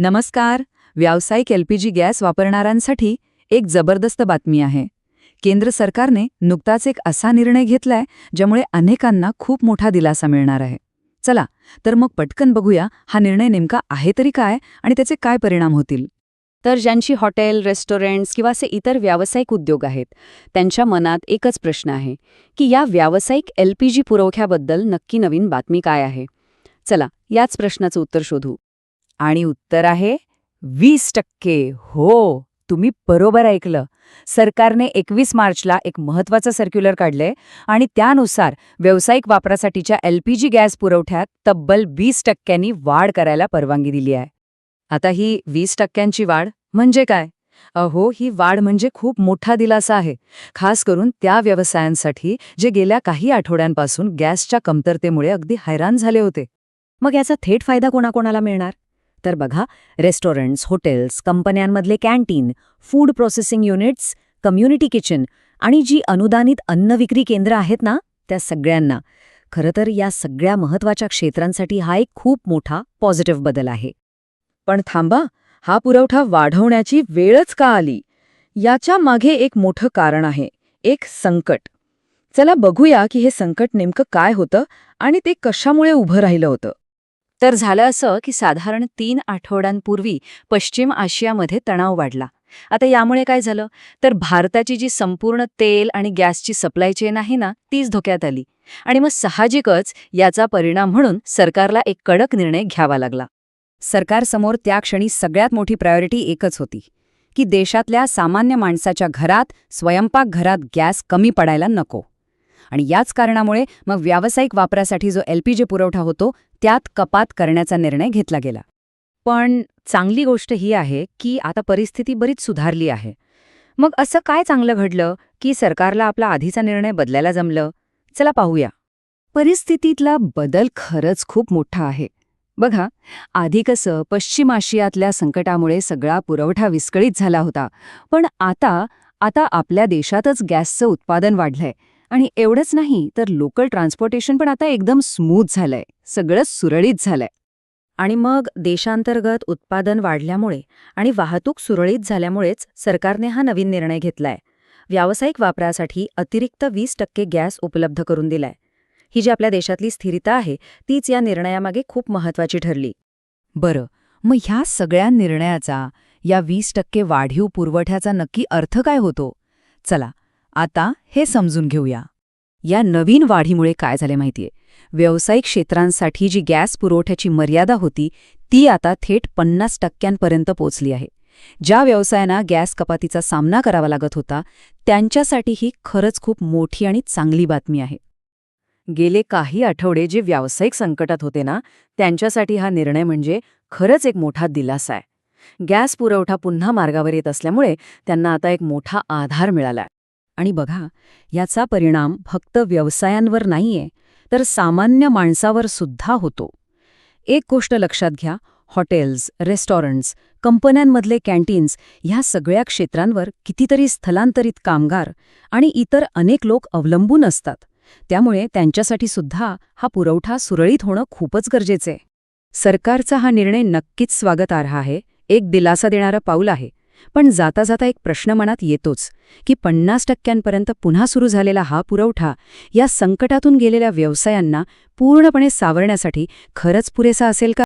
नमस्कार. व्यावसायिक LPG gas वापरणाऱ्यांसाठी एक जबरदस्त बातमी आहे. केंद्र सरकारने नुकताच एक असा निर्णय घेतलाय ज्यामुळे अनेकांना खूप मोठा दिलासा मिळणार आहे. चला तर मग पटकन बघूया हा निर्णय नेमका आहे तरी काय आणि त्याचे काय परिणाम होतील. तर ज्यांची हॉटेल, रेस्टॉरंट्स किंवा असे इतर व्यावसायिक उद्योग आहेत, त्यांच्या मनात एकच प्रश्न आहे की या व्यावसायिक एलपीजी पुरवठ्याबद्दल नक्की नवीन बातमी काय आहे. चला याच प्रश्नाचं उत्तर शोधू. आणि उत्तर आहे 20%. हो, तुम्ही बरोबर ऐकलं. सरकारने 21 मार्चला एक महत्त्वाचं सर्क्युलर काढलंय आणि त्यानुसार व्यावसायिक वापरासाठीच्या एलपीजी गॅस पुरवठ्यात तब्बल 20% वाढ करायला परवानगी दिली आहे. आता ही 20% वाढ म्हणजे काय? ही वाढ म्हणजे खूप मोठा दिलासा आहे, खास करून त्या व्यवसायांसाठी जे गेल्या काही आठवड्यांपासून गॅसच्या कमतरतेमुळे अगदी हैराण झाले होते. मग याचा थेट फायदा कोणाकोणाला मिळणार? तर बघा, रेस्टॉरंट्स, हॉटेल्स, कंपन्यांमधले canteen, food processing units, community kitchen आणि जी अनुदानित अन्न विक्री केंद्र आहेत ना, त्या सगळ्यांना. खरं तर या सगळ्या महत्त्वाच्या क्षेत्रांसाठी हा एक खूप मोठा पॉझिटिव्ह बदल आहे. पण थांबा, हा पुरवठा वाढवण्याची वेळच का आली? याच्या मागे एक मोठं कारण आहे, एक संकट. चला बघूया की हे संकट नेमकं काय होतं आणि ते कशामुळे उभं राहिलं होतं. तर झालं असं की साधारण 3 आठवड्यांपूर्वी पश्चिम आशियामध्ये तणाव वाढला. आता यामुळे काय झालं तर भारताची जी संपूर्ण तेल आणि गॅसची सप्लाय चेन आहे ना, तीच धोक्यात आली. आणि मग साहजिकच याचा परिणाम म्हणून सरकारला एक कडक निर्णय घ्यावा लागला. सरकारसमोर त्या क्षणी सगळ्यात मोठी प्रायोरिटी एकच होती की देशातल्या सामान्य माणसाच्या घरात, स्वयंपाकघरात गॅस कमी पडायला नको. आणि याच कारणामुळे मग व्यावसायिक वापरासाठी जो एलपीजी पुरवठा होतो त्यात कपात करण्याचा निर्णय घेतला गेला. पण चांगली गोष्ट ही आहे की आता परिस्थिती बरीच सुधारली आहे. मग असं काय चांगलं घडलं की सरकारला आपला आधीचा निर्णय बदलायला जमलं? चला पाहूया. परिस्थितीतला बदल खरंच खूप मोठा आहे. बघा, आधी कसं पश्चिम आशियातल्या संकटामुळे सगळा पुरवठा विस्कळीत झाला होता, पण आता आपल्या देशातच गॅसचं उत्पादन वाढलंय. आणि एवढंच नाही तर लोकल ट्रान्सपोर्टेशन पण आता एकदम स्मूथ झालंय, सगळं सुरळीत झालंय. आणि मग देशांतर्गत उत्पादन वाढल्यामुळे आणि वाहतूक सुरळीत झाल्यामुळेच सरकारने हा नवीन निर्णय घेतलाय. व्यावसायिक वापरासाठी अतिरिक्त 20% गॅस उपलब्ध करून दिलाय. ही जी आपल्या देशातली स्थिरता आहे तीच या निर्णयामागे खूप महत्वाची ठरली. बरं, मग ह्या सगळ्या निर्णयाचा, या 20% वाढीव पुरवठ्याचा नक्की अर्थ काय होतो? चला आता हे समजून घेऊया. या नवीन वाढीमुळे काय झाले माहितीये, व्यावसायिक क्षेत्रांसाठी जी गॅस पुरवठ्याची मर्यादा होती ती आता थेट 50% पोचली आहे. ज्या व्यवसायांना गॅस कपातीचा सामना करावा लागत होता त्यांच्यासाठी ही खरंच खूप मोठी आणि चांगली बातमी आहे. गेले काही आठवडे जे व्यावसायिक संकटात होते ना, त्यांच्यासाठी हा निर्णय म्हणजे खरंच एक मोठा दिलासा आहे. गॅस पुरवठा पुन्हा मार्गावर येत असल्यामुळे त्यांना आता एक मोठा आधार मिळालाय. आणि बघा, याचा परिणाम फक्त व्यवसायांवर नाहीये तर सामान्य माणसावर सुद्धा होतो. एक गोष्ट लक्षात घ्या, हॉटेल्स, रेस्टॉरंट्स, कंपन्यांमधले कॅन्टीन्स ह्या सगळ्या क्षेत्रांवर कितीतरी स्थलांतरित कामगार आणि इतर अनेक लोक अवलंबून असतात. त्यामुळे त्यांच्यासाठी सुद्धा हा पुरवठा सुरळीत होणं खूपच गरजेचं आहे. सरकारचा हा निर्णय नक्कीच स्वागतार्ह आहे, एक दिलासा देणारं पाऊल आहे. पण जाता जाता एक प्रश्न मनात येतोच की 50% पुन्हा सुरू झालेला हा पुरवठा या संकटातून गेलेल्या व्यवसायांना पूर्णपणे सावरण्यासाठी खरंच पुरेसा असेल का?